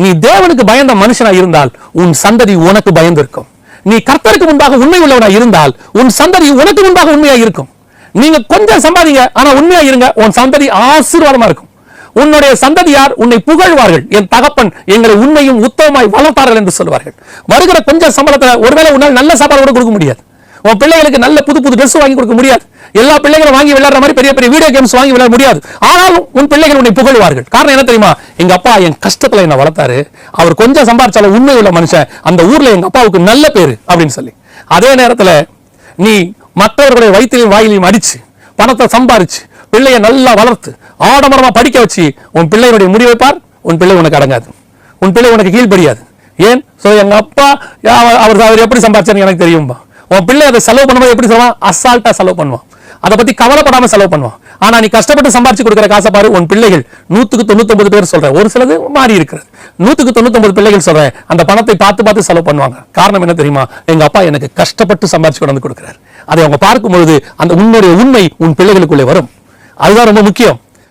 நீ தேவனுக்கு பயந்த மனுஷனா இருந்தால் உன் சந்ததி உனக்கு பயந்திருக்கும். நீ கர்த்தருக்கு முன்பாக உண்மை உள்ளவனா இருந்தால் உன் சந்ததி உனக்கு முன்பாக உண்மையா இருக்கும். நீங்க கொஞ்சம் சம்பாதிங்க, ஆனா உண்மையா இருங்க, உன் சந்ததி ஆசீர்வாதமா இருக்கும். உன்னுடைய சந்ததியார் உன்னை புகழ்வார்கள், என் தகப்பன் எங்களை உண்மையும் உத்தமமாய் வளர்த்தார்கள் என்று சொல்வார்கள். வருகிற கொஞ்சம் சம்பளத்தை ஒருவேளை உன்னால் நல்ல சாப்பாடு கூட கொடுக்க முடியாது. உன் பிள்ளைகளுக்கு நல்ல புது புது ட்ரெஸ் வாங்கி கொடுக்க முடியாது. எல்லா பிள்ளைகளும் வாங்கி விளையாடுற மாதிரி பெரிய பெரிய வீடியோ கேம்ஸ் வாங்கி விளையாட முடியாது. ஆனாலும் உன் பிள்ளைகள் உன்னை புகழ்வார்கள். காரணம் என்ன தெரியுமா? எங்க அப்பா என் கஷ்டத்துல என்ன வளர்த்தாரு, அவர் கொஞ்சம் சம்பாதிச்சாலும் உண்மை உள்ள மனுஷன், அந்த ஊர்ல எங்க அப்பாவுக்கு நல்ல பேரு அப்படின்னு சொல்லி. அதே நேரத்துல நீ மற்றவர்களுடைய வயிற்றிலையும் வாயிலையும் அடிச்சு பணத்தை சம்பாரிச்சு பிள்ளைய நல்லா வளர்த்து ஆடம்பரமா படிக்க வச்சு உன் பிள்ளைகளுடைய முடிவை பார், உன் பிள்ளை உனக்கு அடங்காது, உன் பிள்ளை உனக்கு கீழ்படியாது. ஏன்? எங்க அப்பா அவர் எப்படி சம்பாதிச்சாரு எனக்கு தெரியும்பா. உன் பிள்ளை அதை செலவு பண்ணும்போது எப்படி சொல்லுவான்? அசால்ட்டா செலவு பண்ணுவான், அதை பத்தி கவலைப்படாம செலவு பண்ணுவான். ஆனா நீ கஷ்டப்பட்டு சம்பாரிச்சு கொடுக்கிற காசை பாரு, உன் பிள்ளைகள் 199 பேர் சொல்றேன், ஒரு சிலது மாறி இருக்கிறது, 199 பிள்ளைகள் சொல்றேன் அந்த பணத்தை பார்த்து பார்த்து செலவு பண்ணுவாங்க. காரணம் என்ன தெரியுமா? எங்க அப்பா எனக்கு கஷ்டப்பட்டு சம்பாரிச்சு கொண்டு வந்து கொடுக்கிறார். அதை அவங்க பார்க்கும்பொழுது அந்த உன்னுடைய உண்மை உன் பிள்ளைகளுக்குள்ளே வரும். அதுதான் ரொம்ப முக்கியம்.